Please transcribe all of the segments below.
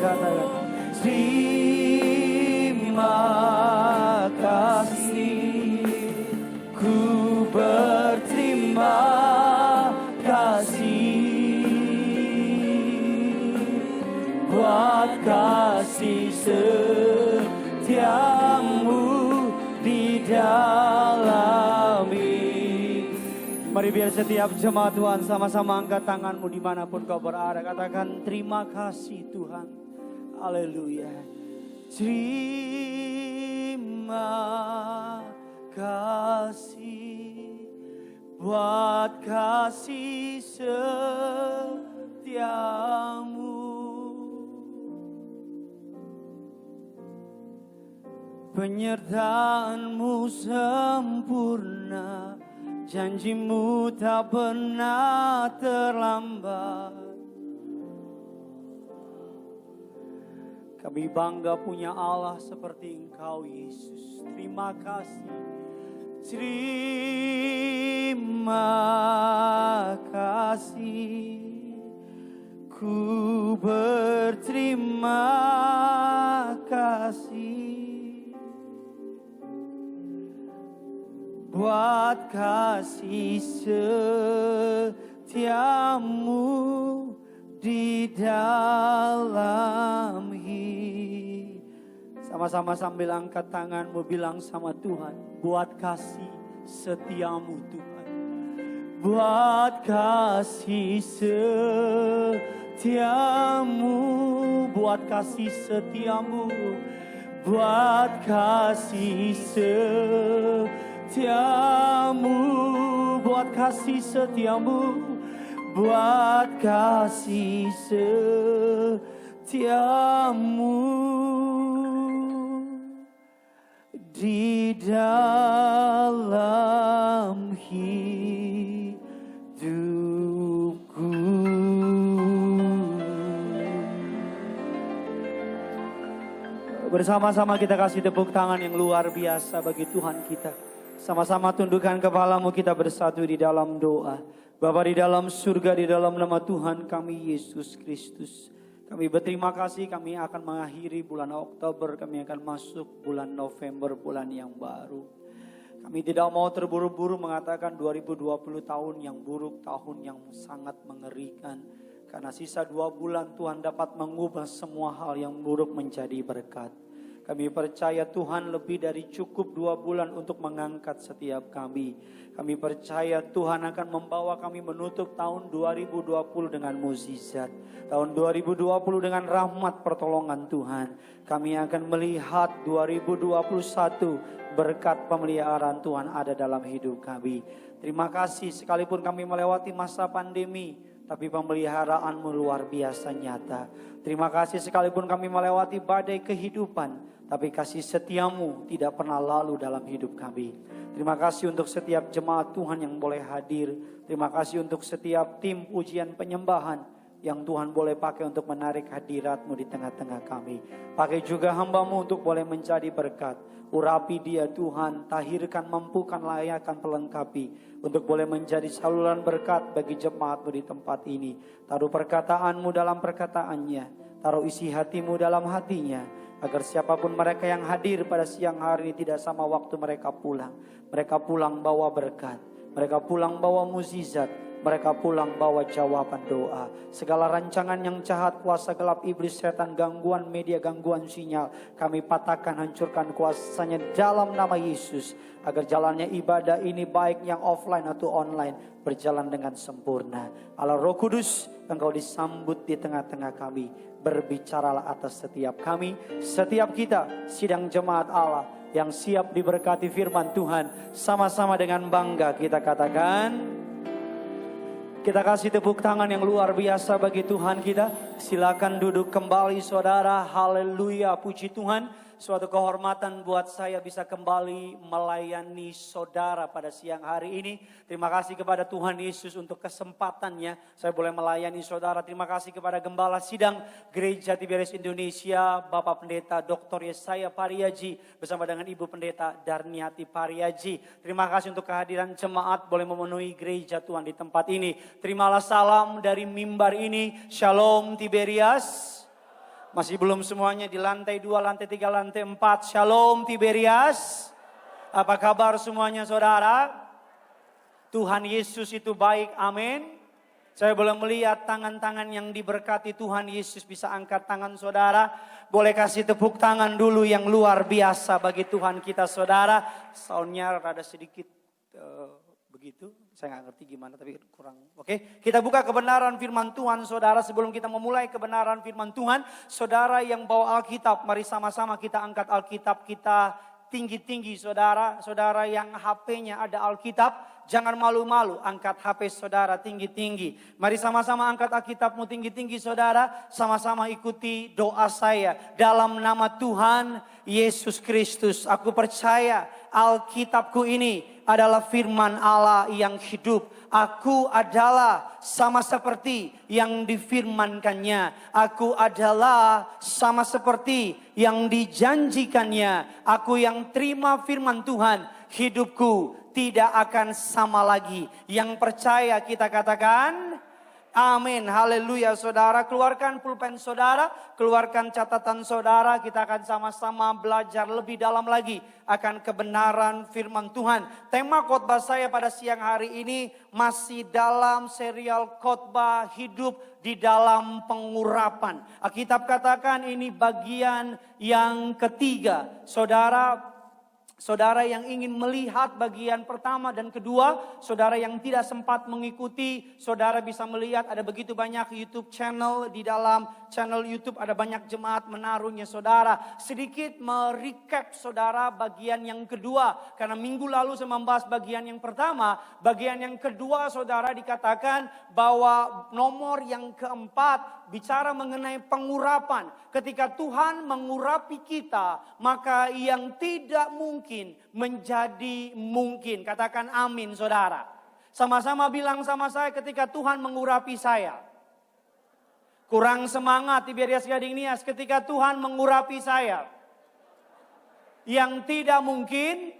katakan. Terima kasih, ku berterima kasih buat kasih setiamu di dalam hidup. Mari biar setiap jemaat Tuhan sama-sama angkat tanganmu dimanapun kau berada. Katakan terima kasih Tuhan. Haleluya. Terima kasih buat kasih setiamu. Penyertaanmu sempurna, janjimu tak pernah terlambat. Kami bangga punya Allah seperti Engkau Yesus. Terima kasih. Terima kasih. Ku berterima kasih buat kasih setiamu di dalam hidup. Sama-sama sambil angkat tanganmu bilang sama Tuhan, buat kasih setiamu Tuhan. Buat kasih setiamu, buat kasih setiamu, buat kasih setiamu, buat kasih setiamu, buat kasih setiamu di dalam hidupku. Bersama-sama kita kasih tepuk tangan yang luar biasa bagi Tuhan kita. Sama-sama tundukkan kepalamu, kita bersatu di dalam doa. Bapa di dalam surga, di dalam nama Tuhan kami Yesus Kristus, kami berterima kasih. Kami akan mengakhiri bulan Oktober, kami akan masuk bulan November, bulan yang baru. Kami tidak mau terburu-buru mengatakan 2020 tahun yang buruk, tahun yang sangat mengerikan. Karena sisa 2 bulan Tuhan dapat mengubah semua hal yang buruk menjadi berkat. Kami percaya Tuhan lebih dari cukup 2 bulan untuk mengangkat setiap kami. Kami percaya Tuhan akan membawa kami menutup tahun 2020 dengan mukjizat. Tahun 2020 dengan rahmat pertolongan Tuhan. Kami akan melihat 2021 berkat pemeliharaan Tuhan ada dalam hidup kami. Terima kasih sekalipun kami melewati masa pandemi, tapi pemeliharaan-Mu luar biasa nyata. Terima kasih sekalipun kami melewati badai kehidupan, tapi kasih setiamu tidak pernah lalu dalam hidup kami. Terima kasih untuk setiap jemaat Tuhan yang boleh hadir. Terima kasih untuk setiap tim pujian penyembahan yang Tuhan boleh pakai untuk menarik hadirat-Mu di tengah-tengah kami. Pakai juga hamba-Mu untuk boleh menjadi berkat. Urapi dia Tuhan, tahirkan, mampukan, layakkan, pelengkapi. Untuk boleh menjadi saluran berkat bagi jemaat-Mu di tempat ini. Taruh perkataan-Mu dalam perkataannya. Taruh isi hati-Mu dalam hatinya. Agar siapapun mereka yang hadir pada siang hari ini tidak sama waktu mereka pulang. Mereka pulang bawa berkat. Mereka pulang bawa mukjizat. Mereka pulang bawa jawaban doa. Segala rancangan yang jahat, kuasa gelap iblis, setan, gangguan media, gangguan sinyal, kami patahkan, hancurkan kuasanya dalam nama Yesus. Agar jalannya ibadah ini baik yang offline atau online berjalan dengan sempurna. Allah Roh Kudus, Engkau disambut di tengah-tengah kami. Berbicaralah atas setiap kami, setiap kita sidang jemaat Allah yang siap diberkati firman Tuhan. Sama-sama dengan bangga kita katakan, kita kasih tepuk tangan yang luar biasa bagi Tuhan kita. Silakan duduk kembali saudara. Haleluya, puji Tuhan. Suatu kehormatan buat saya bisa kembali melayani saudara pada siang hari ini. Terima kasih kepada Tuhan Yesus untuk kesempatannya. Saya boleh melayani saudara. Terima kasih kepada Gembala Sidang Gereja Tiberias Indonesia, Bapak Pendeta Dr. Yesaya Pariaji bersama dengan Ibu Pendeta Darniati Pariaji. Terima kasih untuk kehadiran jemaat boleh memenuhi gereja Tuhan di tempat ini. Terimalah salam dari mimbar ini. Shalom Tiberias. Masih belum semuanya di lantai 2, lantai 3, lantai 4. Shalom Tiberias. Apa kabar semuanya saudara? Tuhan Yesus itu baik, amin. Saya boleh melihat tangan-tangan yang diberkati Tuhan Yesus, bisa angkat tangan saudara. Boleh kasih tepuk tangan dulu yang luar biasa bagi Tuhan kita saudara. Soundnya rada sedikit begitu. Saya nggak ngerti gimana tapi kurang. Oke, kita buka kebenaran firman Tuhan saudara. Sebelum kita memulai kebenaran firman Tuhan, saudara yang bawa Alkitab, mari sama-sama kita angkat Alkitab kita tinggi-tinggi saudara. Saudara yang HP-nya ada Alkitab, jangan malu-malu, angkat HP saudara tinggi-tinggi. Mari sama-sama angkat Alkitabmu tinggi-tinggi saudara. Sama-sama ikuti doa saya. Dalam nama Tuhan Yesus Kristus, aku percaya Alkitabku ini adalah firman Allah yang hidup. Aku adalah sama seperti yang difirmankannya. Aku adalah sama seperti yang dijanjikannya. Aku yang terima firman Tuhan, hidupku tidak akan sama lagi. Yang percaya kita katakan amin, haleluya saudara. Keluarkan pulpen saudara, keluarkan catatan saudara. Kita akan sama-sama belajar lebih dalam lagi akan kebenaran firman Tuhan. Tema khotbah saya pada siang hari ini masih dalam serial khotbah hidup di dalam pengurapan. Alkitab katakan ini bagian yang ketiga. Saudara yang ingin melihat bagian pertama dan kedua, saudara yang tidak sempat mengikuti, saudara bisa melihat ada begitu banyak YouTube channel. Di dalam channel YouTube ada banyak jemaat menaruhnya saudara. Sedikit merecap saudara bagian yang kedua. Karena minggu lalu saya membahas bagian yang pertama. Bagian yang kedua saudara dikatakan bahwa nomor yang keempat bicara mengenai pengurapan. Ketika Tuhan mengurapi kita, maka yang tidak mungkin menjadi mungkin. Katakan amin saudara. Sama-sama bilang sama saya, ketika Tuhan mengurapi saya. Kurang semangat Tiberias Gading Nias, ketika Tuhan mengurapi saya. Yang tidak mungkin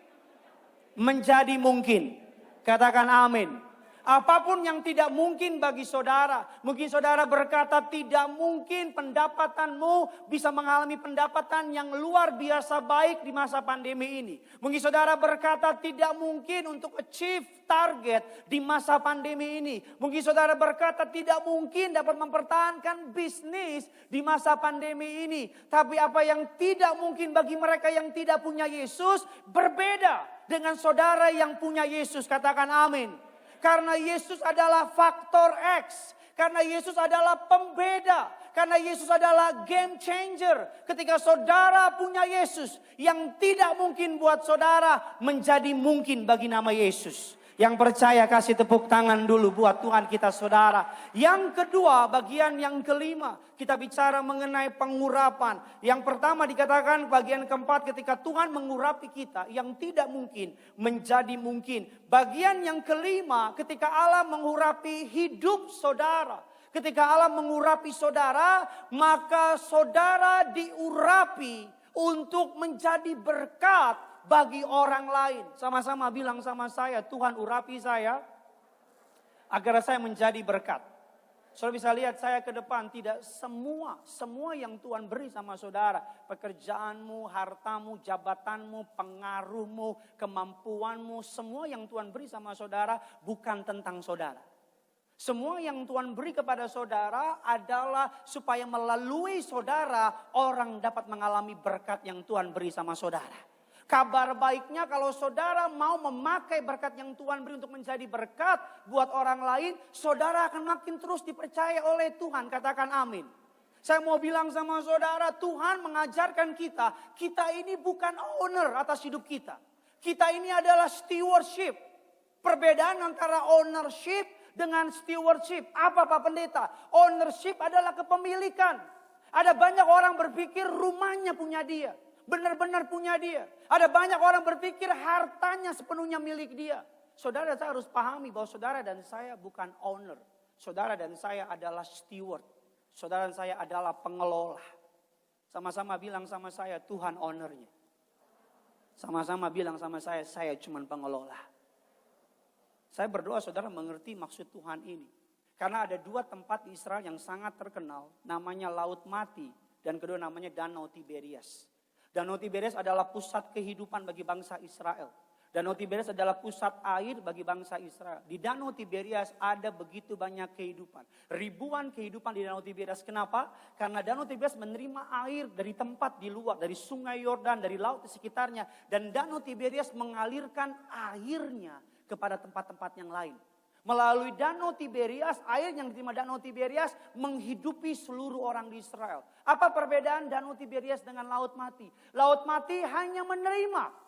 menjadi mungkin. Katakan amin. Apapun yang tidak mungkin bagi saudara. Mungkin saudara berkata tidak mungkin pendapatanmu bisa mengalami pendapatan yang luar biasa baik di masa pandemi ini. Mungkin saudara berkata tidak mungkin untuk achieve target di masa pandemi ini. Mungkin saudara berkata tidak mungkin dapat mempertahankan bisnis di masa pandemi ini. Tapi apa yang tidak mungkin bagi mereka yang tidak punya Yesus berbeda dengan saudara yang punya Yesus. Katakan amin. Karena Yesus adalah faktor X. Karena Yesus adalah pembeda. Karena Yesus adalah game changer. Ketika saudara punya Yesus, yang tidak mungkin buat saudara menjadi mungkin bagi nama Yesus. Yang percaya kasih tepuk tangan dulu buat Tuhan kita saudara. Yang kedua, bagian yang kelima, kita bicara mengenai pengurapan. Yang pertama dikatakan bagian keempat, ketika Tuhan mengurapi kita, yang tidak mungkin menjadi mungkin. Bagian yang kelima, ketika Allah mengurapi hidup saudara. Ketika Allah mengurapi saudara, maka saudara diurapi untuk menjadi berkat bagi orang lain. Sama-sama bilang sama saya, Tuhan urapi saya agar saya menjadi berkat. Saudara bisa lihat saya ke depan, tidak semua yang Tuhan beri sama saudara. Pekerjaanmu, hartamu, jabatanmu, pengaruhmu, kemampuanmu, semua yang Tuhan beri sama saudara bukan tentang saudara. Semua yang Tuhan beri kepada saudara adalah supaya melalui saudara orang dapat mengalami berkat yang Tuhan beri sama saudara. Kabar baiknya kalau saudara mau memakai berkat yang Tuhan beri untuk menjadi berkat buat orang lain, saudara akan makin terus dipercaya oleh Tuhan. Katakan amin. Saya mau bilang sama saudara, Tuhan mengajarkan kita ini bukan owner atas hidup kita. Kita ini adalah stewardship. Perbedaan antara ownership dengan stewardship. Apa Pak Pendeta? Ownership adalah kepemilikan. Ada banyak orang berpikir rumahnya punya dia. Benar-benar punya dia. Ada banyak orang berpikir hartanya sepenuhnya milik dia. Saudara saya harus pahami bahwa saudara dan saya bukan owner. Saudara dan saya adalah steward. Saudara dan saya adalah pengelola. Sama-sama bilang sama saya, Tuhan ownernya. Sama-sama bilang sama saya cuma pengelola. Saya berdoa saudara mengerti maksud Tuhan ini. Karena ada dua tempat di Israel yang sangat terkenal. Namanya Laut Mati Dan kedua namanya Danau Tiberias. Danau Tiberias adalah pusat kehidupan bagi bangsa Israel. Danau Tiberias adalah pusat air bagi bangsa Israel. Di Danau Tiberias ada begitu banyak kehidupan. Ribuan kehidupan di Danau Tiberias. Kenapa? Karena Danau Tiberias menerima air dari tempat di luar. Dari sungai Yordan, dari laut di sekitarnya. Dan Danau Tiberias mengalirkan airnya kepada tempat-tempat yang lain. Melalui Danau Tiberias, air yang diterima Danau Tiberias menghidupi seluruh orang di Israel. Apa perbedaan Danau Tiberias dengan Laut Mati? Laut Mati hanya menerima.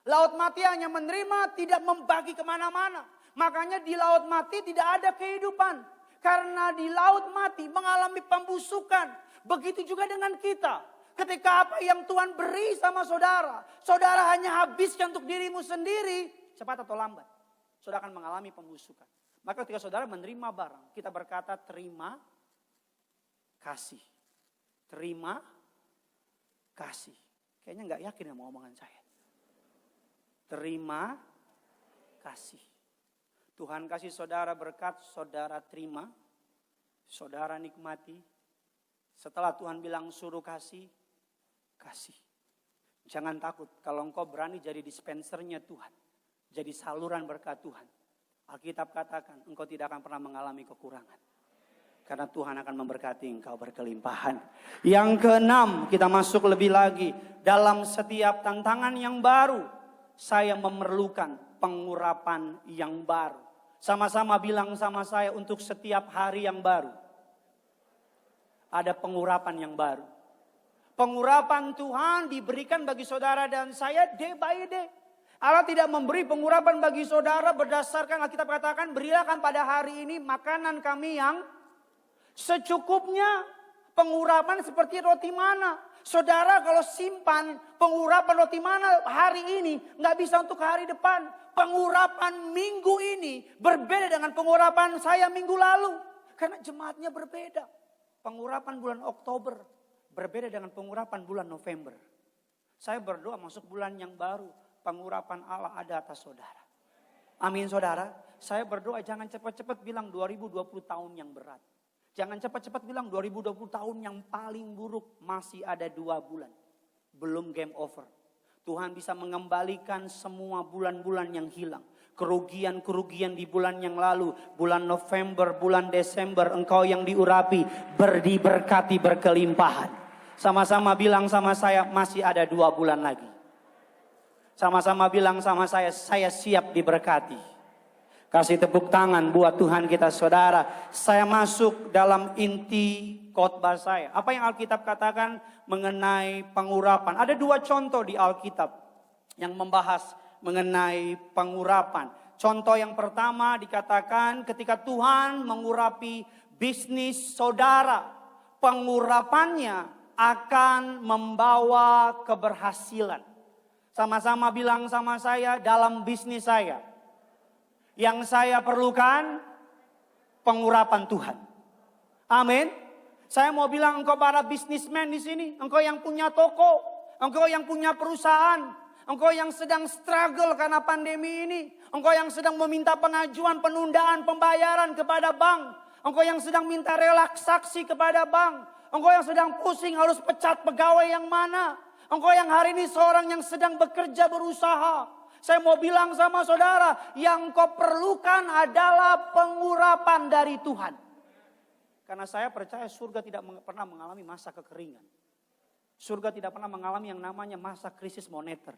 Laut Mati hanya menerima, tidak membagi kemana-mana. Makanya di Laut Mati tidak ada kehidupan. Karena di Laut Mati mengalami pembusukan. Begitu juga dengan kita. Ketika apa yang Tuhan beri sama saudara, saudara hanya habiskan untuk dirimu sendiri, cepat atau lambat, saudara akan mengalami pembusukan. Maka ketika saudara menerima barang, kita berkata terima kasih. Terima kasih. Kayaknya nggak yakin sama omongan saya. Terima kasih. Tuhan kasih saudara berkat, saudara terima, saudara nikmati. Setelah Tuhan bilang suruh kasih, kasih. Jangan takut kalau engkau berani jadi dispensernya Tuhan. Jadi saluran berkat Tuhan. Alkitab katakan engkau tidak akan pernah mengalami kekurangan. Karena Tuhan akan memberkati engkau berkelimpahan. Yang keenam, kita masuk lebih lagi. Dalam setiap tantangan yang baru, saya memerlukan pengurapan yang baru. Sama-sama bilang sama saya, untuk setiap hari yang baru ada pengurapan yang baru. Pengurapan Tuhan diberikan bagi saudara dan saya day by day. Allah tidak memberi pengurapan bagi saudara berdasarkan Alkitab katakan, berilah pada hari ini makanan kami yang secukupnya. Pengurapan seperti roti mana? Saudara kalau simpan pengurapan roti mana hari ini, nggak bisa untuk hari depan. Pengurapan minggu ini berbeda dengan pengurapan saya minggu lalu. Karena jemaatnya berbeda. Pengurapan bulan Oktober berbeda dengan pengurapan bulan November. Saya berdoa masuk bulan yang baru, pengurapan Allah ada atas saudara. Amin saudara. Saya berdoa jangan cepat-cepat bilang 2020 tahun yang berat. Jangan cepat-cepat bilang 2020 tahun yang paling buruk. Masih ada 2 bulan. Belum game over. Tuhan bisa mengembalikan semua bulan-bulan yang hilang. Kerugian-kerugian di bulan yang lalu. Bulan November, bulan Desember. Engkau yang diurapi. Diberkati berkelimpahan. Sama-sama bilang sama saya masih ada 2 bulan lagi. Sama-sama bilang sama saya siap diberkati. Kasih tepuk tangan buat Tuhan kita saudara. Saya masuk dalam inti khotbah saya. Apa yang Alkitab katakan mengenai pengurapan. Ada 2 contoh di Alkitab yang membahas mengenai pengurapan. Contoh yang pertama dikatakan ketika Tuhan mengurapi bisnis saudara. Pengurapannya akan membawa keberhasilan. Sama-sama bilang sama saya dalam bisnis saya. Yang saya perlukan pengurapan Tuhan. Amin. Saya mau bilang engkau para bisnismen di sini, engkau yang punya toko, engkau yang punya perusahaan, engkau yang sedang struggle karena pandemi ini, engkau yang sedang meminta pengajuan penundaan pembayaran kepada bank, engkau yang sedang minta relaksasi kepada bank, engkau yang sedang pusing harus pecat pegawai yang mana, engkau yang hari ini seorang yang sedang bekerja berusaha. Saya mau bilang sama saudara, yang kau perlukan adalah pengurapan dari Tuhan. Karena saya percaya surga tidak pernah mengalami masa kekeringan. Surga tidak pernah mengalami yang namanya masa krisis moneter.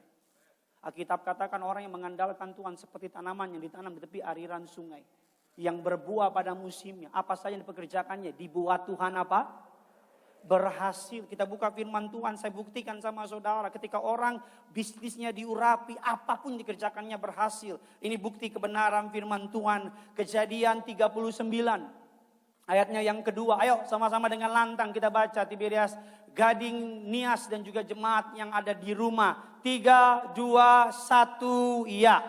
Alkitab katakan orang yang mengandalkan Tuhan seperti tanaman yang ditanam di tepi aliran sungai. Yang berbuah pada musimnya. Apa saja yang dipekerjakannya, dibuat Tuhan apa? Berhasil. Kita buka firman Tuhan, saya buktikan sama saudara ketika orang bisnisnya diurapi, apapun dikerjakannya berhasil. Ini bukti kebenaran firman Tuhan. Kejadian 39 ayatnya yang kedua. Ayo sama-sama dengan lantang kita baca. Tiberias, Gading, Nias dan juga jemaat yang ada di rumah. 3, 2, 1 ya.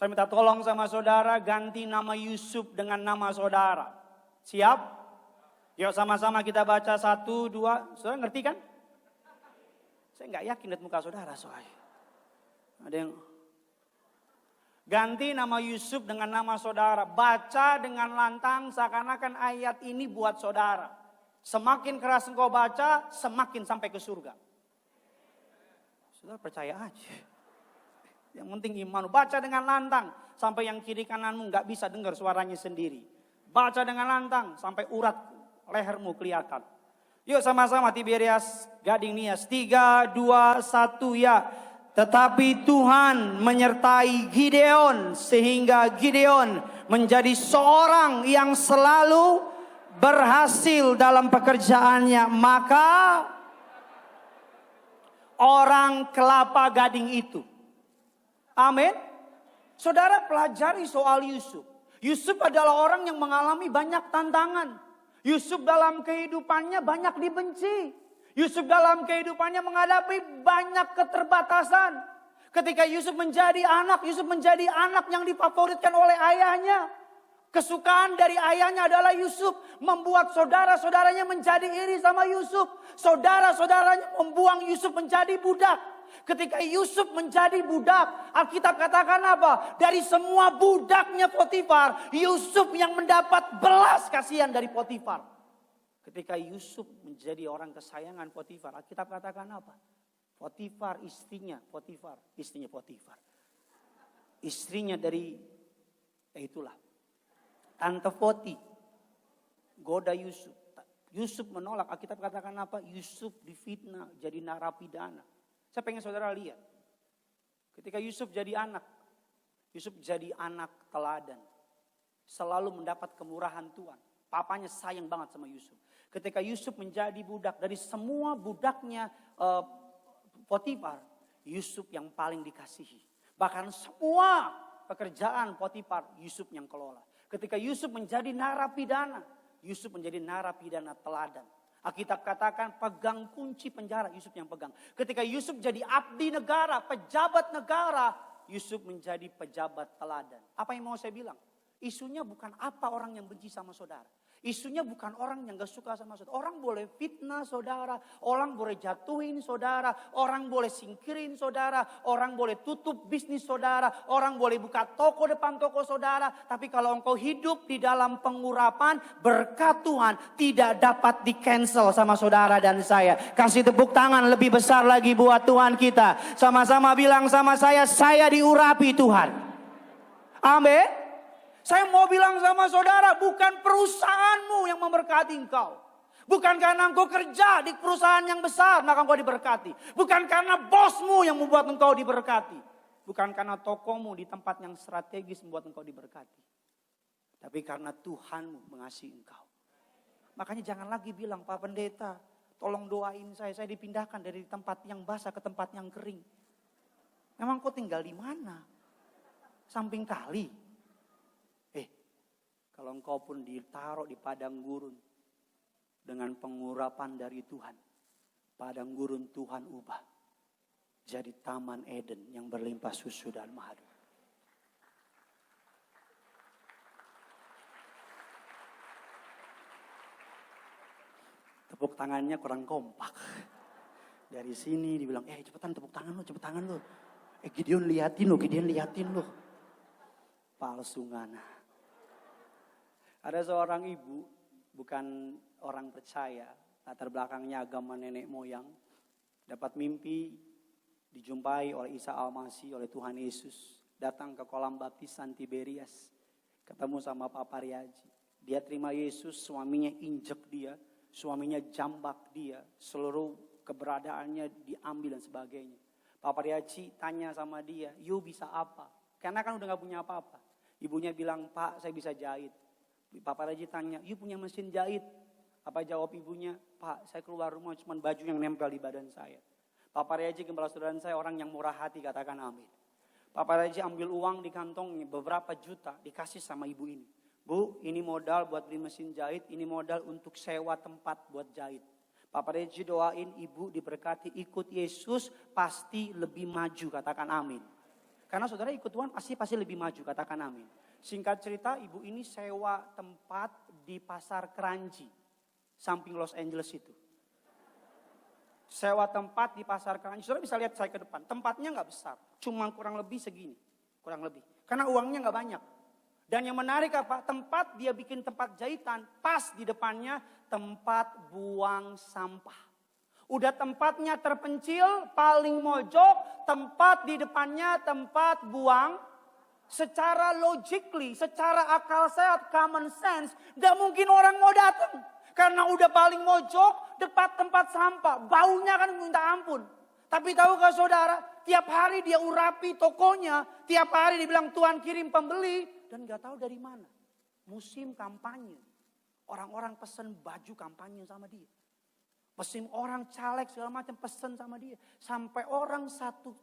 Saya minta tolong sama saudara ganti nama Yusuf dengan nama saudara. Siap? Yuk sama-sama kita baca 1, 2. Saudara ngerti kan? Saya nggak yakin lihat muka saudara soalnya. Ada yang Ganti nama Yusuf dengan nama saudara. Baca dengan lantang seakan-akan ayat ini buat saudara. Semakin keras engkau baca, semakin sampai ke surga. Saudara percaya aja. Yang penting iman. Baca dengan lantang sampai yang kiri kananmu gak bisa dengar suaranya sendiri. Baca dengan lantang sampai urat lehermu kelihatan. Yuk sama-sama Tiberias Gading Nias. 3, 2, 1 ya. Tetapi Tuhan menyertai Gideon sehingga Gideon menjadi seorang yang selalu berhasil dalam pekerjaannya. Maka orang Kelapa Gading itu. Amin. Saudara pelajari soal Yusuf. Yusuf adalah orang yang mengalami banyak tantangan. Yusuf dalam kehidupannya banyak dibenci. Yusuf dalam kehidupannya menghadapi banyak keterbatasan. Ketika Yusuf menjadi anak yang difavoritkan oleh ayahnya. Kesukaan dari ayahnya adalah Yusuf. Membuat saudara-saudaranya menjadi iri sama Yusuf. Saudara-saudaranya membuang Yusuf menjadi budak. Ketika Yusuf menjadi budak, Alkitab katakan apa? Dari semua budaknya Potifar, Yusuf yang mendapat belas kasihan dari Potifar. Ketika Yusuf menjadi orang kesayangan Potifar, Alkitab katakan apa? Istrinya Potifar. Istrinya dari, itulah, Tante Poti, goda Yusuf. Yusuf menolak, Alkitab katakan apa? Yusuf difitnah jadi narapidana. Saya pengen saudara lihat. Ketika Yusuf jadi anak teladan. Selalu mendapat kemurahan Tuhan. Papanya sayang banget sama Yusuf. Ketika Yusuf menjadi budak, dari semua budaknya Potifar, Yusuf yang paling dikasihi. Bahkan semua pekerjaan Potifar, Yusuf yang kelola. Ketika Yusuf menjadi narapidana, Yusuf menjadi narapidana teladan. Alkitab katakan pegang kunci penjara, Yusuf yang pegang. Ketika Yusuf jadi abdi negara, pejabat negara, Yusuf menjadi pejabat teladan. Apa yang mau saya bilang? Isunya bukan apa orang yang benci sama saudara. Isunya bukan orang yang gak suka sama saudara. Orang boleh fitnah saudara. Orang boleh jatuhin saudara. Orang boleh singkirin saudara. Orang boleh tutup bisnis saudara. Orang boleh buka toko depan toko saudara. Tapi kalau engkau hidup di dalam pengurapan, berkat Tuhan tidak dapat di cancel sama saudara dan saya. Kasih tepuk tangan lebih besar lagi buat Tuhan kita. Sama-sama bilang sama saya diurapi Tuhan. Amin. Saya mau bilang sama saudara, bukan perusahaanmu yang memberkati engkau. Bukan karena engkau kerja di perusahaan yang besar, maka engkau diberkati. Bukan karena bosmu yang membuat engkau diberkati. Bukan karena tokomu di tempat yang strategis membuat engkau diberkati. Tapi karena Tuhanmu mengasihi engkau. Makanya jangan lagi bilang, Pak Pendeta, tolong doain saya dipindahkan dari tempat yang basah ke tempat yang kering. Memang kau tinggal di mana? Samping kali. Kalau engkau pun ditaruh di padang gurun dengan pengurapan dari Tuhan, padang gurun Tuhan ubah jadi taman Eden yang berlimpah susu dan madu. Tepuk tangannya kurang kompak. Dari sini dibilang, cepetan tepuk tangan lo. Gideon liatin lo. Palsu ngana. Ada seorang ibu, bukan orang percaya, latar belakangnya agama nenek moyang, dapat mimpi dijumpai oleh Isa Al-Masih, oleh Tuhan Yesus, datang ke kolam baptisan Tiberias, ketemu sama Pak Pariaji. Dia terima Yesus, suaminya injek dia, suaminya jambak dia, seluruh keberadaannya diambil dan sebagainya. Pak Pariaji tanya sama dia, "You bisa apa?" Karena kan udah gak punya apa-apa. Ibunya bilang, "Pak, saya bisa jahit." Pak Raji tanya, "You punya mesin jahit?" Apa jawab ibunya? "Pak, saya keluar rumah cuma baju yang nempel di badan saya." Pak Raji, kepala saudara saya, orang yang murah hati, katakan amin. Pak Raji ambil uang di kantongnya beberapa juta, dikasih sama ibu ini. "Bu, ini modal buat beli mesin jahit, ini modal untuk sewa tempat buat jahit." Pak Raji doain ibu diberkati, ikut Yesus pasti lebih maju, katakan amin. Karena saudara ikut Tuhan pasti lebih maju, katakan amin. Singkat cerita, ibu ini sewa tempat di Pasar Keranji, samping Los Angeles itu. Sewa tempat di Pasar Keranji. Saudara bisa lihat saya ke depan, tempatnya gak besar, cuma kurang lebih segini. Kurang lebih. Karena uangnya nggak banyak. Dan yang menarik apa? Tempat dia bikin tempat jahitan, pas di depannya tempat buang sampah. Udah tempatnya terpencil, paling mojok, tempat di depannya tempat buang. Secara logically, secara akal sehat, common sense, gak mungkin orang mau datang. Karena udah paling mojok, depan tempat sampah, baunya kan minta ampun. Tapi tahukah saudara, tiap hari dia urapi tokonya, tiap hari dibilang Tuhan kirim pembeli. Dan gak tahu dari mana. Musim kampanye. Orang-orang pesen baju kampanye sama dia. Pesen orang caleg segala macam pesen sama dia. Sampai orang satu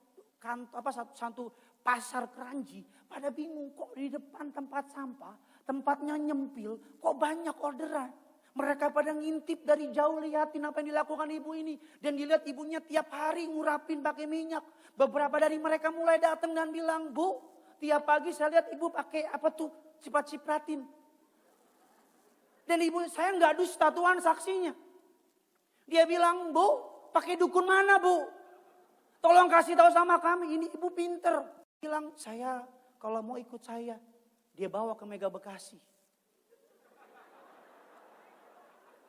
pasar Keranji pada bingung kok di depan tempat sampah. Tempatnya nyempil, kok banyak orderan. Mereka pada ngintip dari jauh liatin apa yang dilakukan ibu ini. Dan dilihat ibunya tiap hari ngurapin pakai minyak. Beberapa dari mereka mulai datang dan bilang, Bu, tiap pagi saya lihat ibu pakai apa tuh, ciprat-cipratin. Dan ibu saya nggak dusta, Tuhan saksinya. Dia bilang, Bu, pakai dukun mana Bu? Tolong kasih tahu sama kami, ini ibu pinter. Bilang, saya kalau mau ikut saya, dia bawa ke Mega Bekasi.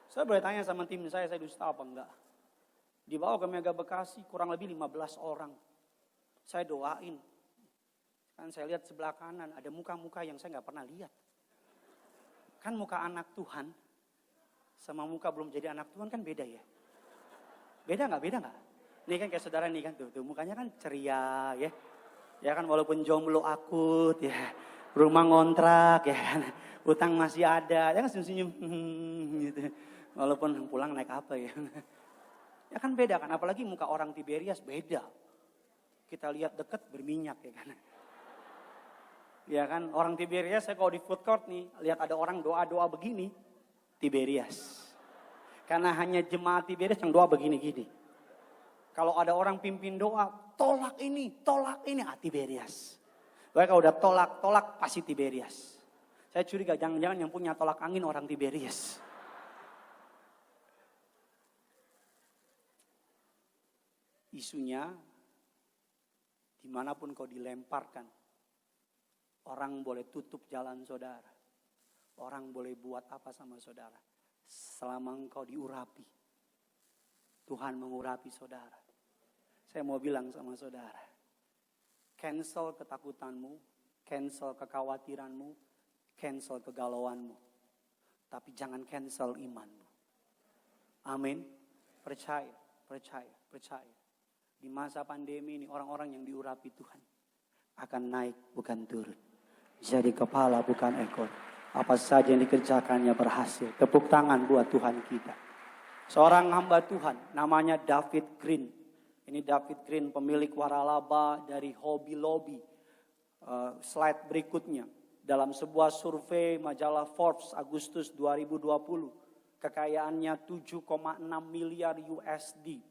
Saya boleh tanya sama tim saya dusta apa enggak? Dibawa ke Mega Bekasi, kurang lebih 15 orang. Saya doain. Kan saya lihat sebelah kanan ada muka-muka yang saya nggak pernah lihat. Kan muka anak Tuhan sama muka belum jadi anak Tuhan kan beda ya. Beda nggak? Nih kan kayak saudara nih kan tuh mukanya kan ceria ya. Ya kan walaupun jomblo akut ya. Rumah ngontrak ya kan. Utang masih ada. Ya kan senyum-senyum gitu. Walaupun pulang naik apa ya. Ya kan beda kan. Apalagi muka orang Tiberias beda. Kita lihat dekat berminyak ya kan. Ya kan, orang Tiberias, saya kalau di food court nih, lihat ada orang doa-doa begini, Tiberias. Karena hanya jemaat Tiberias yang doa begini-gini. Kalau ada orang pimpin doa, tolak ini, Tiberias. Pokoknya kalau udah tolak, pasti Tiberias. Saya curiga jangan-jangan yang punya tolak angin orang Tiberias. Isunya, dimanapun kau dilemparkan, orang boleh tutup jalan saudara. Orang boleh buat apa sama saudara. Selama engkau diurapi. Tuhan mengurapi saudara. Saya mau bilang sama saudara. Cancel ketakutanmu. Cancel kekhawatiranmu. Cancel kegalauanmu. Tapi jangan cancel imanmu. Amin. Percaya. Di masa pandemi ini orang-orang yang diurapi Tuhan akan naik bukan turun. Jadi kepala bukan ekor. Apa saja yang dikerjakannya berhasil. Tepuk tangan buat Tuhan kita. Seorang hamba Tuhan namanya David Green. Ini David Green pemilik waralaba dari Hobby Lobby. Slide berikutnya. Dalam sebuah survei majalah Forbes Agustus 2020. Kekayaannya 7,6 miliar USD.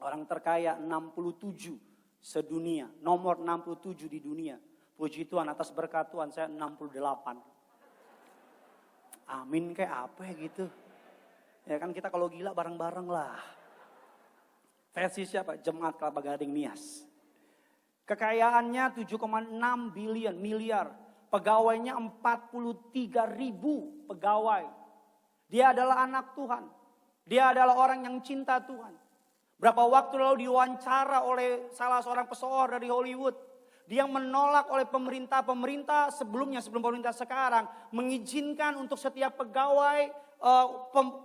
Orang terkaya 67 sedunia. Nomor 67 di dunia. Puji Tuhan atas berkat Tuhan saya 68. Amin kayak apa ya gitu. Ya kan kita kalau gila bareng-bareng lah. Versi siapa? Jemaat Kelapa Gading Nias. Kekayaannya 7,6 miliar. Pegawainya 43.000 pegawai. Dia adalah anak Tuhan. Dia adalah orang yang cinta Tuhan. Berapa waktu lalu diwawancara oleh salah seorang pesohor dari Hollywood. Dia menolak oleh pemerintah sebelum pemerintah sekarang. Mengizinkan untuk setiap pegawai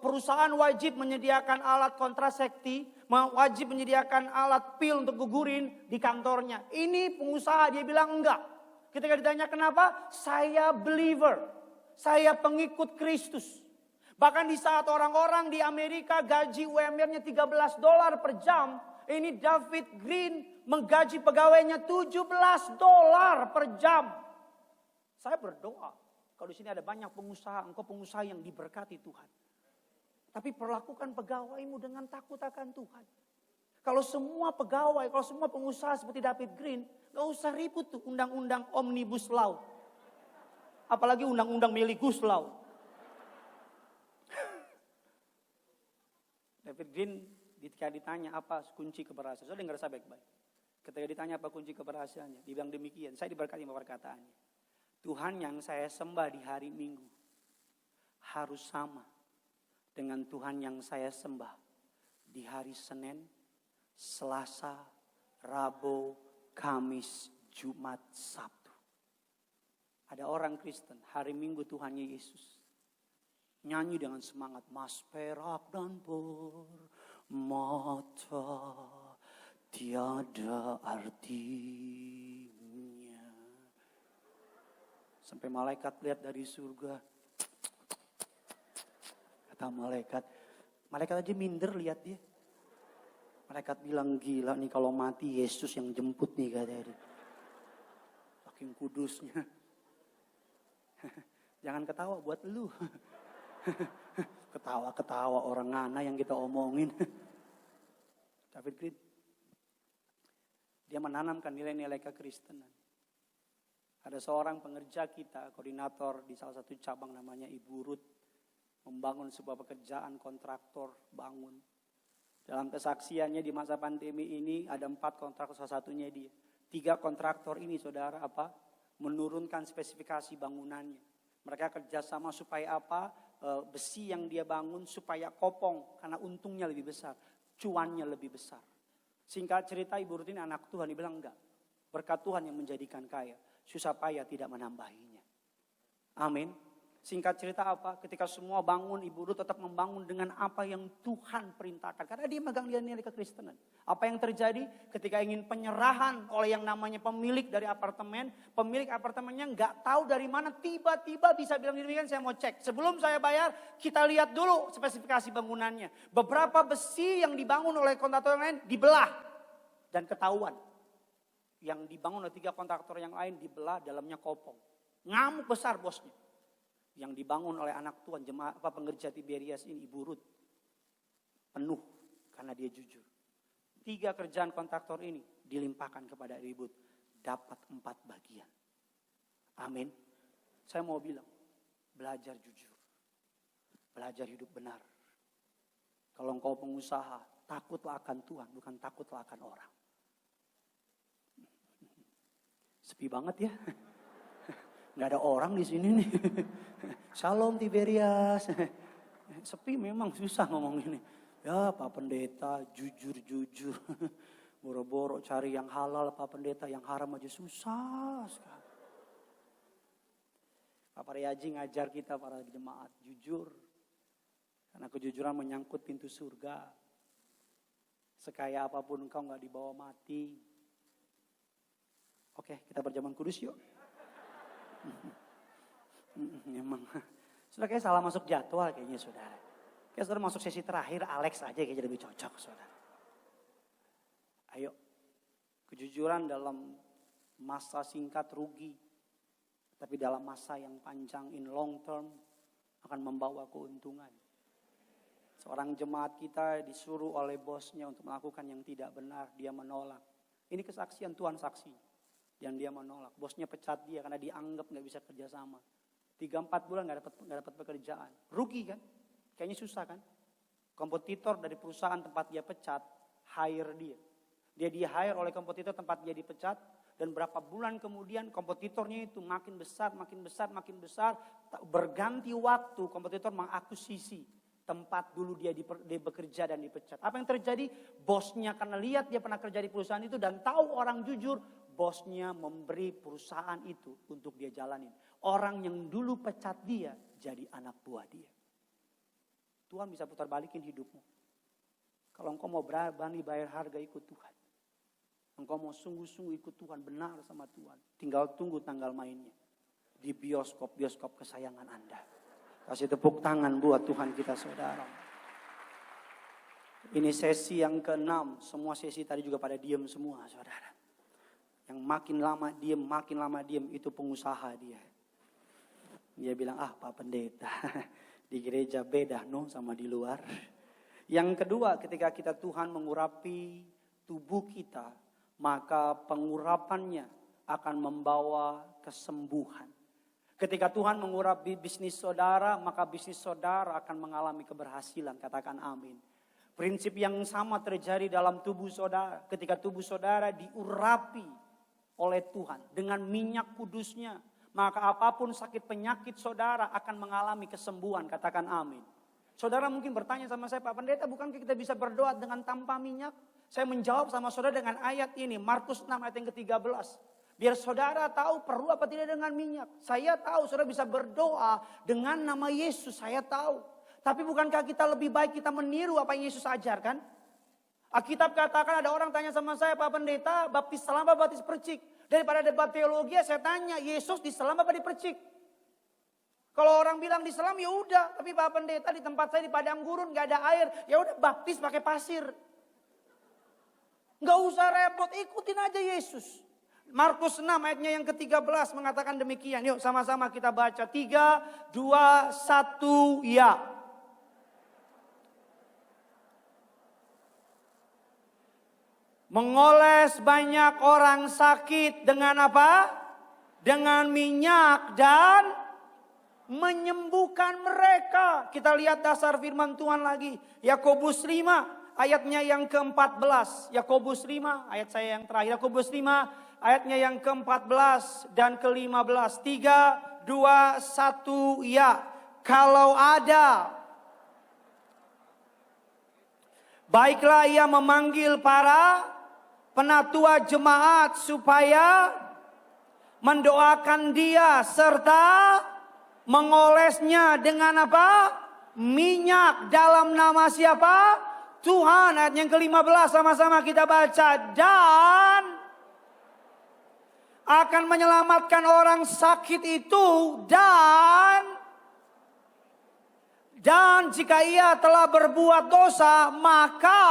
perusahaan wajib menyediakan alat kontrasepsi. Wajib menyediakan alat pil untuk gugurin di kantornya. Ini pengusaha dia bilang enggak. Ketika ditanya kenapa? Saya believer. Saya pengikut Kristus. Bahkan di saat orang-orang di Amerika gaji UMR-nya $13 per jam. Ini David Green menggaji pegawainya $17 per jam. Saya berdoa. Kalau di sini ada banyak pengusaha, engkau pengusaha yang diberkati Tuhan. Tapi perlakukan pegawaimu dengan takut akan Tuhan. Kalau semua pegawai, kalau semua pengusaha seperti David Green, gak usah ribut tuh undang-undang Omnibus Law. Apalagi undang-undang Omnibus Law. David Green ketika ditanya apa kunci keberhasilan, saya dengar saya baik-baik. Ketika ditanya apa kunci keberhasilannya, dia bilang demikian, saya diberkati sama perkataannya. Tuhan yang saya sembah di hari Minggu harus sama dengan Tuhan yang saya sembah di hari Senin, Selasa, Rabu, Kamis, Jumat, Sabtu. Ada orang Kristen, hari Minggu Tuhannya Yesus. Nyanyi dengan semangat, mas perak dan permata tiada artinya. Sampai malaikat lihat dari surga. Kata malaikat aja minder lihat dia. Malaikat bilang, gila nih kalau mati Yesus yang jemput nih katanya. Saking kudusnya. Jangan ketawa buat lu. Ketawa-ketawa orang ngana yang kita omongin. David Green. Dia menanamkan nilai-nilai kekristenan. Ada seorang pengerja kita, koordinator di salah satu cabang namanya Ibu Ruth. Membangun sebuah pekerjaan kontraktor bangun. Dalam kesaksiannya di masa pandemi ini ada 4 kontraktor, salah satunya dia. 3 kontraktor ini saudara menurunkan spesifikasi bangunannya. Mereka kerjasama supaya besi yang dia bangun supaya kopong karena untungnya lebih besar, cuannya lebih besar. Singkat cerita Ibu Ruth ini anak Tuhan, dibilang enggak. Berkat Tuhan yang menjadikan kaya, susah payah tidak menambahinya. Amin. Singkat cerita ketika semua bangun, Ibu Ruth tetap membangun dengan apa yang Tuhan perintahkan. Karena dia megang nilai-nilai kekristenan. Apa yang terjadi ketika ingin penyerahan oleh yang namanya pemilik dari apartemen. Pemilik apartemennya nggak tahu dari mana tiba-tiba bisa bilang demikian, saya mau cek. Sebelum saya bayar, kita lihat dulu spesifikasi bangunannya. Beberapa besi yang dibangun oleh kontraktor yang lain dibelah dan ketahuan. Yang dibangun oleh 3 kontraktor yang lain dibelah, dalamnya kopong. Ngamuk besar bosnya. Yang dibangun oleh anak Tuhan, pengerja Tiberias ini, Ibu Ruth. Penuh karena dia jujur. 3 kerjaan kontraktor ini dilimpahkan kepada Ibu Ruth. Dapat 4 bagian. Amin. Saya mau bilang, belajar jujur. Belajar hidup benar. Kalau engkau pengusaha, takutlah akan Tuhan, bukan takutlah akan orang. Sepi banget ya. Nggak ada orang di sini nih. Shalom Tiberias. Sepi memang, susah ngomong ini. Ya Pak Pendeta jujur-jujur. Boro-boro cari yang halal Pak Pendeta, yang haram aja susah sekali. Pak Paryaji ngajar kita para jemaat jujur. Karena kejujuran menyangkut pintu surga. Sekaya apapun engkau nggak dibawa mati. Oke, kita berjaman kudus yuk. Memang. Sudah kayak salah masuk jadwal kayaknya saudara. Kayak saudara masuk sesi terakhir Alex aja kayaknya lebih cocok saudara. Ayo. Kejujuran dalam masa singkat rugi. Tapi dalam masa yang panjang in long term akan membawa keuntungan. Seorang jemaat kita disuruh oleh bosnya untuk melakukan yang tidak benar. Dia menolak. Ini kesaksian Tuhan saksi. Yang dia menolak. Bosnya pecat dia karena dianggap gak bisa kerjasama. 3-4 bulan gak dapat pekerjaan. Rugi kan? Kayaknya susah kan? Kompetitor dari perusahaan tempat dia pecat, hire dia. Dia di-hire oleh kompetitor tempat dia dipecat. Dan berapa bulan kemudian kompetitornya itu makin besar. Berganti waktu kompetitor mengakuisisi tempat dulu dia bekerja dan dipecat. Apa yang terjadi? Bosnya karena lihat dia pernah kerja di perusahaan itu dan tahu orang jujur, bosnya memberi perusahaan itu untuk dia jalanin. Orang yang dulu pecat dia jadi anak buah dia. Tuhan bisa putar balikin hidupmu. Kalau engkau mau berani bayar harga ikut Tuhan. Engkau mau sungguh-sungguh ikut Tuhan, benar sama Tuhan. Tinggal tunggu tanggal mainnya. Di bioskop kesayangan Anda. Kasih tepuk tangan buat Tuhan kita saudara. Ini sesi yang ke-6. Semua sesi tadi juga pada diem semua saudara. Yang makin lama diem itu pengusaha dia. Dia bilang, Pak Pendeta, di gereja beda sama di luar. Yang kedua, ketika kita Tuhan mengurapi tubuh kita, maka pengurapannya akan membawa kesembuhan. Ketika Tuhan mengurapi bisnis saudara, maka bisnis saudara akan mengalami keberhasilan. Katakan amin. Prinsip yang sama terjadi dalam tubuh saudara. Ketika tubuh saudara diurapi oleh Tuhan dengan minyak kudusnya, maka apapun sakit penyakit saudara akan mengalami kesembuhan. Katakan amin. Saudara mungkin bertanya sama saya, Pak Pendeta, bukankah kita bisa berdoa dengan tanpa minyak? Saya menjawab sama saudara dengan ayat ini, Markus 6 ayat yang ke-13. Biar saudara tahu perlu apa tidak dengan minyak. Saya tahu saudara bisa berdoa dengan nama Yesus, saya tahu. Tapi bukankah kita lebih baik kita meniru apa yang Yesus ajarkan? Alkitab katakan ada orang tanya sama saya, Pak Pendeta, baptis selam apa baptis percik? Daripada debat teologi saya tanya, Yesus diselam apa dipercik? Kalau orang bilang diselam ya udah, tapi Pak Pendeta di tempat saya di padang gurun gak ada air, ya udah baptis pakai pasir. Gak usah repot, ikutin aja Yesus. Markus 6 ayatnya yang ke-13 mengatakan demikian. Yuk sama-sama kita baca. 3, 2, 1, ya. Mengoles banyak orang sakit dengan apa? Dengan minyak dan menyembuhkan mereka. Kita lihat dasar firman Tuhan lagi. Yakobus 5 ayatnya yang ke-14. Yakobus 5 ayat saya yang terakhir. Yakobus 5 ayatnya yang ke-14 dan ke-15. 3, 2, 1, ya. Kalau ada, baiklah ia memanggil para penatua jemaat supaya mendoakan dia serta mengolesnya dengan apa? Minyak dalam nama siapa? Tuhan. Ayat yang ke-15 sama-sama kita baca. Dan akan menyelamatkan orang sakit itu dan jika ia telah berbuat dosa maka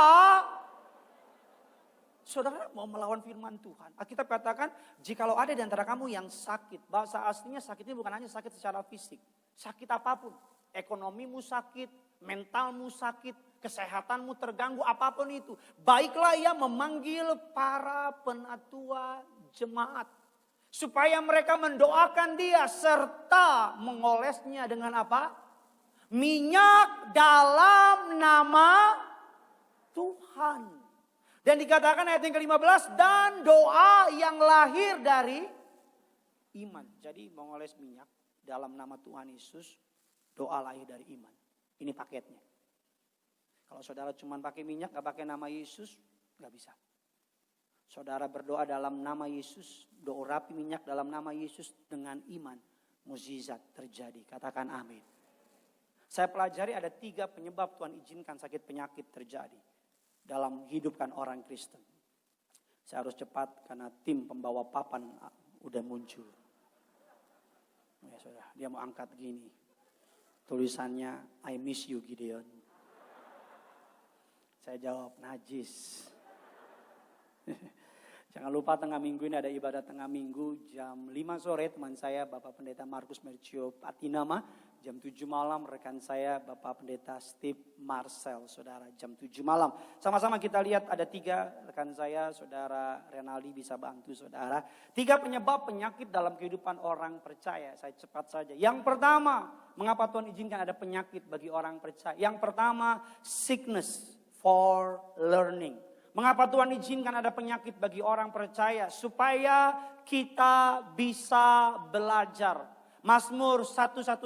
saudara mau melawan firman Tuhan. Alkitab katakan jikalau ada di antara kamu yang sakit. Bahasa aslinya sakit ini bukan hanya sakit secara fisik. Sakit apapun. Ekonomimu sakit, mentalmu sakit, kesehatanmu terganggu, apapun itu. Baiklah ia memanggil para penatua jemaat. Supaya mereka mendoakan dia serta mengolesnya dengan apa? Minyak dalam nama Tuhan. Dan dikatakan ayat yang ke-15, dan doa yang lahir dari iman. Jadi mengoles minyak dalam nama Tuhan Yesus, doa lahir dari iman. Ini paketnya. Kalau saudara cuma pakai minyak, gak pakai nama Yesus, gak bisa. Saudara berdoa dalam nama Yesus, doa rapi minyak dalam nama Yesus dengan iman, mukjizat terjadi. Katakan amin. Saya pelajari ada 3 penyebab Tuhan izinkan sakit penyakit terjadi dalam hidupkan orang Kristen. Saya harus cepat karena tim pembawa papan udah muncul. Ya sudah, dia mau angkat gini. Tulisannya I miss you Gideon. Saya jawab najis. Jangan lupa tengah minggu ini ada ibadah tengah minggu jam 5 sore teman saya Bapak Pendeta Markus Mercio Patinama. Jam 7 malam rekan saya Bapak Pendeta Steve Marcel, saudara, jam 7 malam. Sama-sama kita lihat ada 3 rekan saya, saudara Renaldi bisa bantu saudara. 3 penyebab penyakit dalam kehidupan orang percaya. Saya cepat saja. Yang pertama, mengapa Tuhan izinkan ada penyakit bagi orang percaya? Yang pertama, sickness for learning. Mengapa Tuhan izinkan ada penyakit bagi orang percaya? Supaya kita bisa belajar. Mazmur 119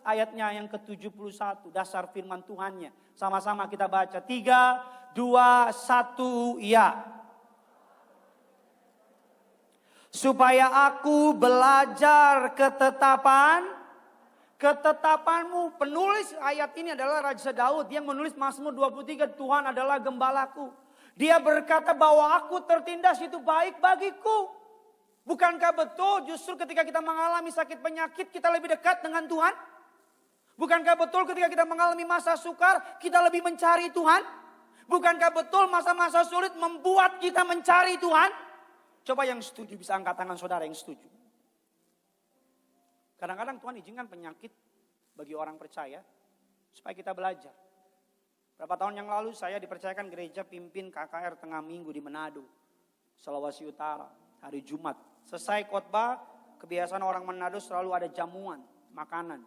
ayatnya yang ke-71. Dasar firman Tuhannya. Sama-sama kita baca. 3, 2, 1, ya. Supaya aku belajar ketetapanmu. Penulis ayat ini adalah Raja Daud. Yang menulis Mazmur 23. Tuhan adalah gembalaku. Dia berkata bahwa aku tertindas itu baik bagiku. Bukankah betul justru ketika kita mengalami sakit penyakit kita lebih dekat dengan Tuhan? Bukankah betul ketika kita mengalami masa sukar kita lebih mencari Tuhan? Bukankah betul masa-masa sulit membuat kita mencari Tuhan? Coba yang setuju bisa angkat tangan saudara yang setuju. Kadang-kadang Tuhan izinkan penyakit bagi orang percaya supaya kita belajar. Berapa tahun yang lalu saya dipercayakan gereja pimpin KKR tengah minggu di Manado, Sulawesi Utara, hari Jumat. Selesai khotbah, kebiasaan orang Manado selalu ada jamuan, makanan.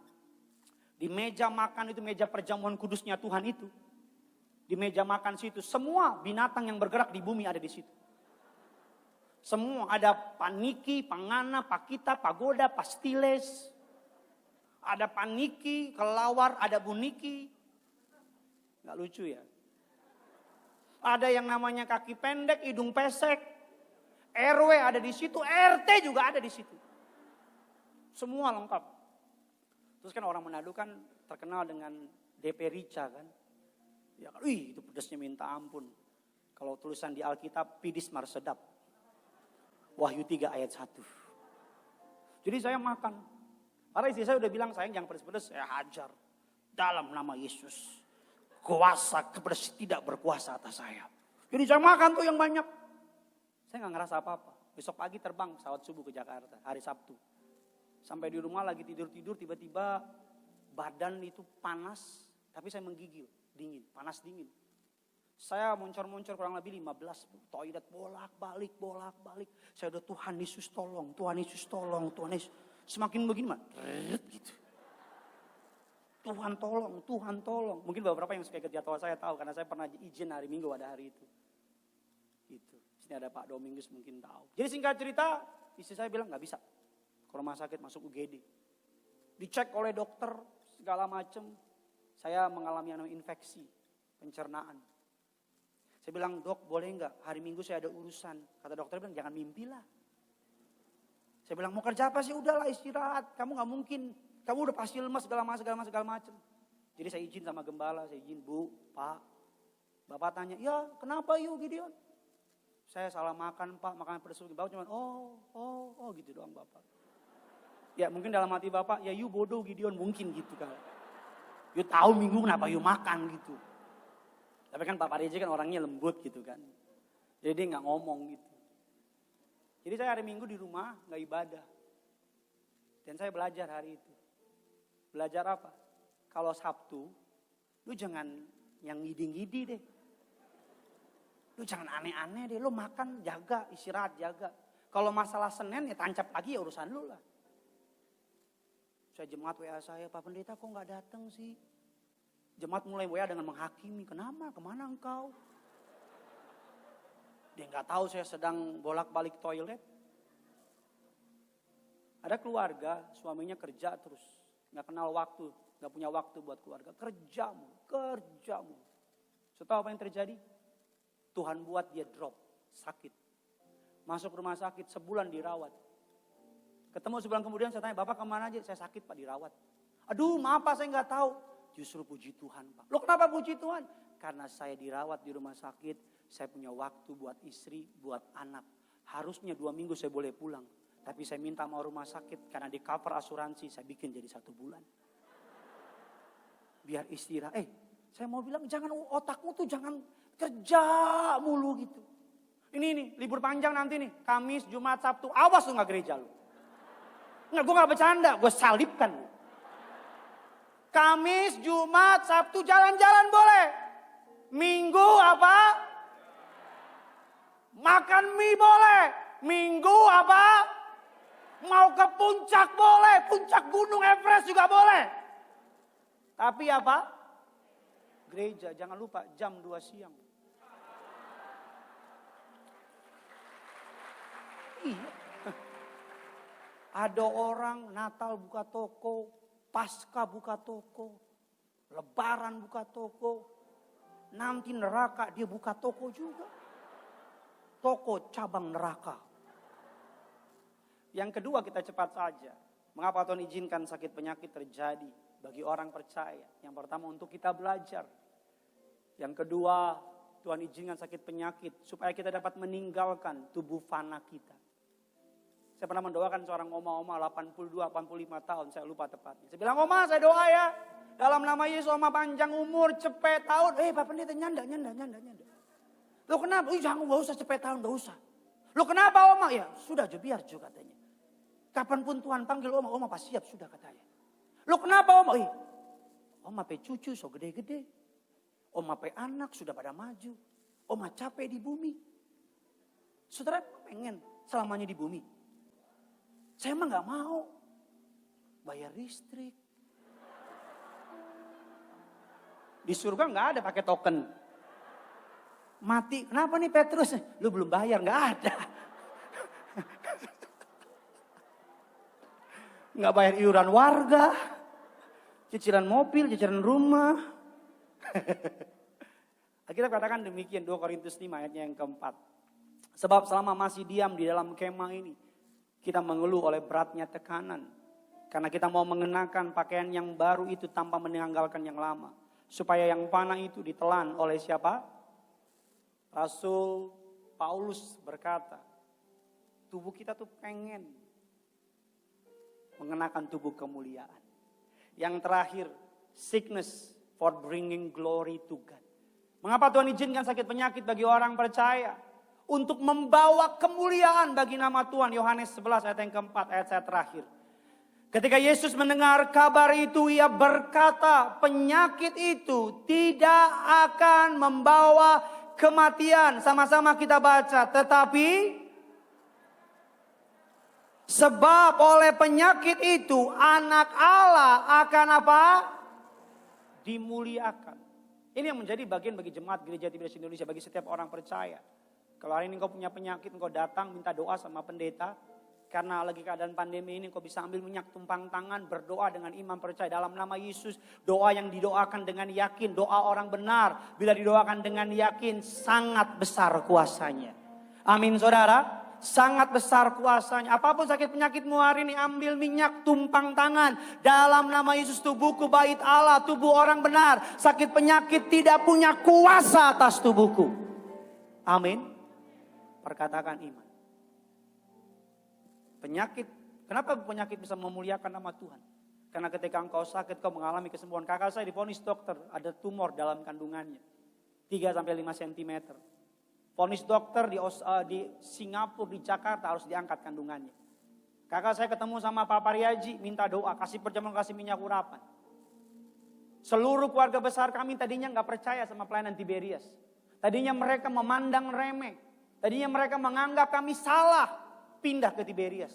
Di meja makan itu meja perjamuan kudusnya Tuhan itu. Di meja makan situ, semua binatang yang bergerak di bumi ada di situ. Semua, ada paniki, pangana, pakita, pagoda, pastiles. Ada paniki, kelawar, ada buniki. Gak lucu ya. Ada yang namanya kaki pendek, hidung pesek. RW ada di situ, RT juga ada di situ. Semua lengkap. Terus kan orang Manado kan terkenal dengan DP Rica kan. Ya kan, itu pedasnya minta ampun. Kalau tulisan di Alkitab, pidis mar sedap. Wahyu 3 ayat 1. Jadi saya makan. Karena istri saya udah bilang, sayang jangan pedes-pedes, saya hajar. Dalam nama Yesus. Kuasa kepedas tidak berkuasa atas saya. Jadi saya makan tuh yang banyak. Saya gak ngerasa apa-apa. Besok pagi terbang pesawat subuh ke Jakarta, hari Sabtu. Sampai di rumah lagi tidur-tidur, tiba-tiba badan itu panas. Tapi saya menggigil, dingin, panas dingin. Saya moncor-moncor kurang lebih 15 toilet bolak-balik. Saya udah Tuhan Yesus tolong, Tuhan Yesus tolong, Tuhan Yesus. Semakin begini mah, gitu. Tuhan tolong. Mungkin beberapa yang suka ikut jadwal saya tahu karena saya pernah izin hari Minggu ada hari itu. Gitu. Sini ada Pak Domingus mungkin tahu. Jadi singkat cerita, istri saya bilang nggak bisa. Ke rumah sakit masuk UGD. Dicek oleh dokter segala macam. Saya mengalami infeksi pencernaan. Saya bilang, dok boleh nggak hari Minggu saya ada urusan. Kata dokter bilang jangan mimpi lah. Saya bilang mau kerja apa sih? Udahlah istirahat. Kamu nggak mungkin. Kamu udah pasti lemas segala macam. Jadi saya izin sama gembala, saya izin Bu, Pak. Bapak tanya, ya kenapa yuk Gideon? Saya salah makan Pak, makan pedas. Bapak cuma oh gitu doang Bapak. Ya mungkin dalam hati Bapak, ya you bodoh Gideon, mungkin gitu kan. You tahu Minggu kenapa you makan gitu. Tapi kan Pak Parije kan orangnya lembut gitu kan. Jadi dia gak ngomong gitu. Jadi saya hari Minggu di rumah gak ibadah. Dan saya belajar hari itu. Belajar apa? Kalau Sabtu, lu jangan yang ngidi-ngidi deh. Lu jangan aneh-aneh deh, lu makan jaga, istirahat jaga. Kalau masalah Senin ya tancap lagi ya urusan lu lah. Saya jemaat WA saya, Pak Pendeta kok gak datang sih? Jemaat mulai WA dengan menghakimi, kenapa? Kemana engkau? Dia gak tahu saya sedang bolak-balik toilet. Ada keluarga, suaminya kerja terus. Gak kenal waktu, gak punya waktu buat keluarga. Kerjamu. Tahu apa yang terjadi? Tuhan buat dia drop, sakit. Masuk rumah sakit, sebulan dirawat. Ketemu sebulan kemudian saya tanya, Bapak kemana aja? Saya sakit Pak, dirawat. Aduh maaf Pak, saya gak tahu. Justru puji Tuhan Pak. Loh kenapa puji Tuhan? Karena saya dirawat di rumah sakit, saya punya waktu buat istri, buat anak. Harusnya 2 minggu saya boleh pulang. Tapi saya minta mau rumah sakit karena di cover asuransi saya bikin jadi 1 bulan. Biar istirahat. Saya mau bilang jangan otakmu tuh jangan kerja mulu gitu. Ini libur panjang nanti nih. Kamis, Jumat, Sabtu. Awas lu gak gereja lu. Enggak, gue gak bercanda. Gue salibkan lu. Kamis, Jumat, Sabtu jalan-jalan boleh. Minggu apa? Makan mie boleh. Minggu apa? Mau ke puncak boleh. Puncak Gunung Everest juga boleh. Tapi apa? Gereja, jangan lupa jam 2 siang. Iya. Ada orang Natal buka toko, Pasca buka toko, Lebaran buka toko, nanti neraka dia buka toko juga. Toko cabang neraka. Yang kedua kita cepat saja. Mengapa Tuhan izinkan sakit penyakit terjadi bagi orang percaya? Yang pertama untuk kita belajar. Yang kedua Tuhan izinkan sakit penyakit supaya kita dapat meninggalkan tubuh fana kita. Saya pernah mendoakan seorang oma-oma 82-85 tahun, saya lupa tepatnya. Saya bilang, Oma saya doa ya. Dalam nama Yesus Oma panjang umur, cepet tahun. Pak Pendeta nyanda. Lo kenapa? Jangan gak usah cepet tahun, gak usah. Lo kenapa Oma? Ya sudah biar juga katanya. Kapanpun Tuhan panggil Oma pasti siap sudah katanya. Lo kenapa Oma? Oma pe cucu so gede-gede. Oma pe anak sudah pada maju. Oma capek di bumi. Saudara pengen selamanya di bumi. Saya mah gak mau bayar listrik. Di surga gak ada pakai token. Mati. Kenapa nih Petrus? Lu belum bayar, nggak ada. Nggak bayar iuran warga, cicilan mobil, cicilan rumah. Kita katakan demikian 2 Korintus 5 ayatnya yang keempat. Sebab selama masih diam di dalam kemah ini, kita mengeluh oleh beratnya tekanan. Karena kita mau mengenakan pakaian yang baru itu tanpa meninggalkan yang lama. Supaya yang panah itu ditelan oleh siapa? Rasul Paulus berkata, tubuh kita tuh pengen mengenakan tubuh kemuliaan. Yang terakhir, sickness for bringing glory to God. Mengapa Tuhan izinkan sakit penyakit bagi orang percaya? Untuk membawa kemuliaan bagi nama Tuhan. Yohanes 11 ayat yang keempat, ayat saya terakhir. Ketika Yesus mendengar kabar itu, ia berkata, penyakit itu tidak akan membawa kematian. Sama-sama kita baca. Tetapi sebab oleh penyakit itu anak Allah akan apa? Dimuliakan. Ini yang menjadi bagian bagi jemaat gereja Tiberias Indonesia. Bagi setiap orang percaya. Kalau hari ini engkau punya penyakit, engkau datang minta doa sama pendeta. Karena lagi keadaan pandemi ini engkau bisa ambil minyak tumpang tangan. Berdoa dengan iman percaya dalam nama Yesus. Doa yang didoakan dengan yakin. Doa orang benar. Bila didoakan dengan yakin sangat besar kuasanya. Amin saudara. Sangat besar kuasanya. Apapun sakit penyakitmu hari ini, ambil minyak tumpang tangan. Dalam nama Yesus, tubuhku bait Allah, tubuh orang benar. Sakit penyakit tidak punya kuasa atas tubuhku. Amin. Perkatakan iman. Penyakit, kenapa penyakit bisa memuliakan nama Tuhan? Karena ketika engkau sakit, kau mengalami kesembuhan. Kakak saya divonis dokter, ada tumor dalam kandungannya. 3-5 cm. Vonis dokter di Singapura, di Jakarta harus diangkat kandungannya. Kakak saya ketemu sama Pak Pariaji, minta doa, kasih perjamuan, kasih minyak urapan. Seluruh keluarga besar kami tadinya nggak percaya sama pelayanan Tiberias. Tadinya mereka memandang remeh. Tadinya mereka menganggap kami salah pindah ke Tiberias.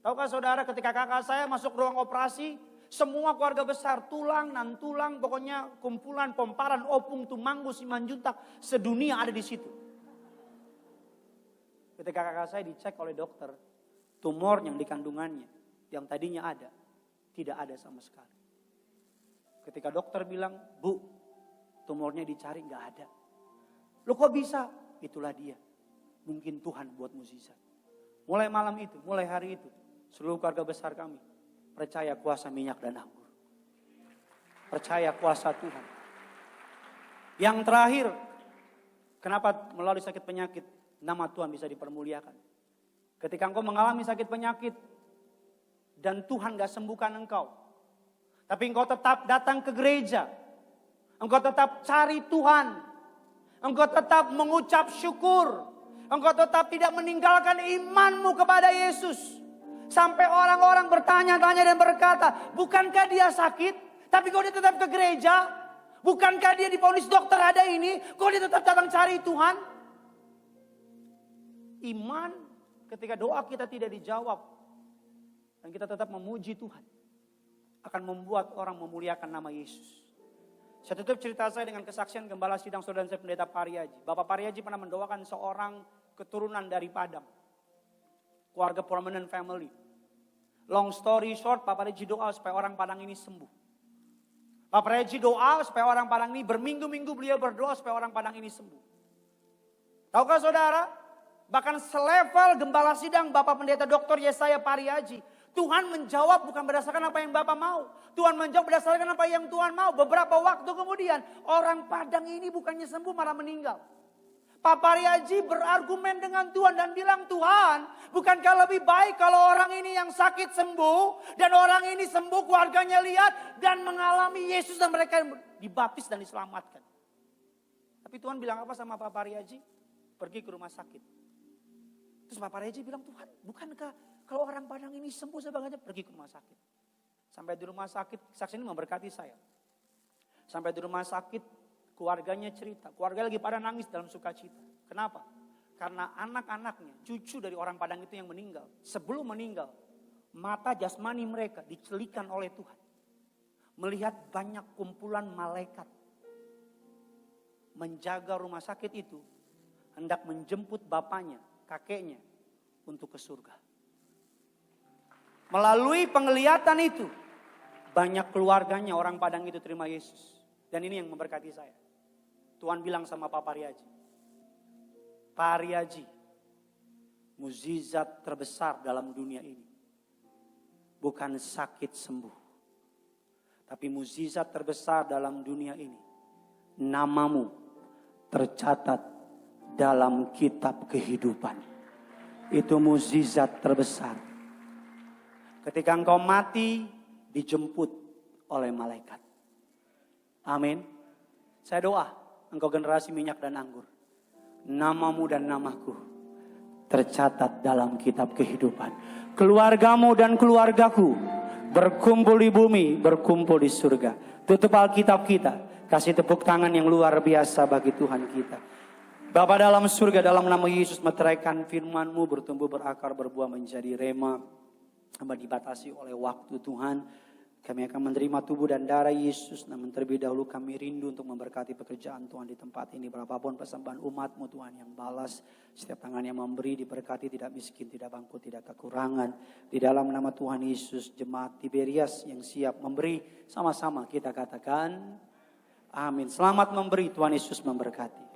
Tahukah saudara, ketika kakak saya masuk ruang operasi, semua keluarga besar, tulang, nan tulang, pokoknya kumpulan, pomparan, opung, tumanggu, simanjuntak, sedunia ada di situ. Ketika kakak saya dicek oleh dokter, tumor yang di kandungannya, yang tadinya ada, tidak ada sama sekali. Ketika dokter bilang, Bu, tumornya dicari nggak ada. Loh kok bisa? Itulah dia. Mungkin Tuhan buat mukjizat. Mulai malam itu, mulai hari itu, seluruh keluarga besar kami percaya kuasa minyak dan anggur. Percaya kuasa Tuhan. Yang terakhir, kenapa melalui sakit penyakit nama Tuhan bisa dipermuliakan? Ketika engkau mengalami sakit penyakit dan Tuhan gak sembuhkan engkau, tapi engkau tetap datang ke gereja, engkau tetap cari Tuhan, engkau tetap mengucap syukur, engkau tetap tidak meninggalkan imanmu kepada Yesus. Sampai orang-orang bertanya-tanya dan berkata, bukankah dia sakit? Tapi kok dia tetap ke gereja? Bukankah dia divonis dokter ada ini? Kok dia tetap datang cari Tuhan? Iman ketika doa kita tidak dijawab dan kita tetap memuji Tuhan akan membuat orang memuliakan nama Yesus. Saya tutup cerita saya dengan kesaksian gembala sidang saudara saya pendeta Pariaji. Bapak Pariaji pernah mendoakan seorang keturunan dari Padang. Keluarga prominent family. Long story short, Bapak Pariaji doa supaya orang Padang ini sembuh. Bapak Pariaji doa supaya orang Padang ini, berminggu-minggu beliau berdoa supaya orang Padang ini sembuh. Tahukah saudara? Bahkan selevel gembala sidang Bapak Pendeta Dr. Yesaya Pariaji. Tuhan menjawab bukan berdasarkan apa yang Bapak mau. Tuhan menjawab berdasarkan apa yang Tuhan mau. Beberapa waktu kemudian orang Padang ini bukannya sembuh malah meninggal. Pak Pariaji berargumen dengan Tuhan dan bilang, Tuhan, bukankah lebih baik kalau orang ini yang sakit sembuh dan orang ini sembuh, keluarganya lihat dan mengalami Yesus dan mereka dibaptis dan diselamatkan. Tapi Tuhan bilang apa sama Pak Pariaji? Pergi ke rumah sakit. Terus Pak Pariaji bilang, Tuhan, bukankah kalau orang Padang ini sembuh sebagainya, pergi ke rumah sakit. Sampai di rumah sakit, saksi ini memberkati saya. Sampai di rumah sakit, keluarganya cerita. Keluarga lagi pada nangis dalam sukacita. Kenapa? Karena anak-anaknya, cucu dari orang Padang itu yang meninggal. Sebelum meninggal, mata jasmani mereka dicelikan oleh Tuhan. Melihat banyak kumpulan malaikat. menjaga rumah sakit itu hendak menjemput bapaknya, kakeknya untuk ke surga. Melalui penglihatan itu, banyak keluarganya orang Padang itu terima Yesus. Dan ini yang memberkati saya. Tuhan bilang sama Pak Pariaji, Pak Pariaji, mukjizat terbesar dalam dunia ini bukan sakit sembuh. Tapi mukjizat terbesar dalam dunia ini, namamu tercatat dalam kitab kehidupan. Itu mukjizat terbesar. Ketika engkau mati, dijemput oleh malaikat. Amin. Saya doa, engkau generasi minyak dan anggur, namamu dan namaku tercatat dalam kitab kehidupan. Keluargamu dan keluargaku berkumpul di bumi, berkumpul di surga. Tutup Alkitab kita, kasih tepuk tangan yang luar biasa bagi Tuhan kita. Bapa dalam surga, dalam nama Yesus, meteraikan firman-Mu bertumbuh berakar berbuah menjadi rema. Hamba dibatasi oleh waktu Tuhan. Kami akan menerima tubuh dan darah Yesus. Namun terlebih dahulu kami rindu untuk memberkati pekerjaan Tuhan di tempat ini. Berapapun persembahan umat-Mu Tuhan yang balas. Setiap tangan yang memberi diberkati, tidak miskin, tidak bangkrut, tidak kekurangan. Di dalam nama Tuhan Yesus, jemaat Tiberias yang siap memberi, sama-sama kita katakan amin. Selamat memberi, Tuhan Yesus memberkati.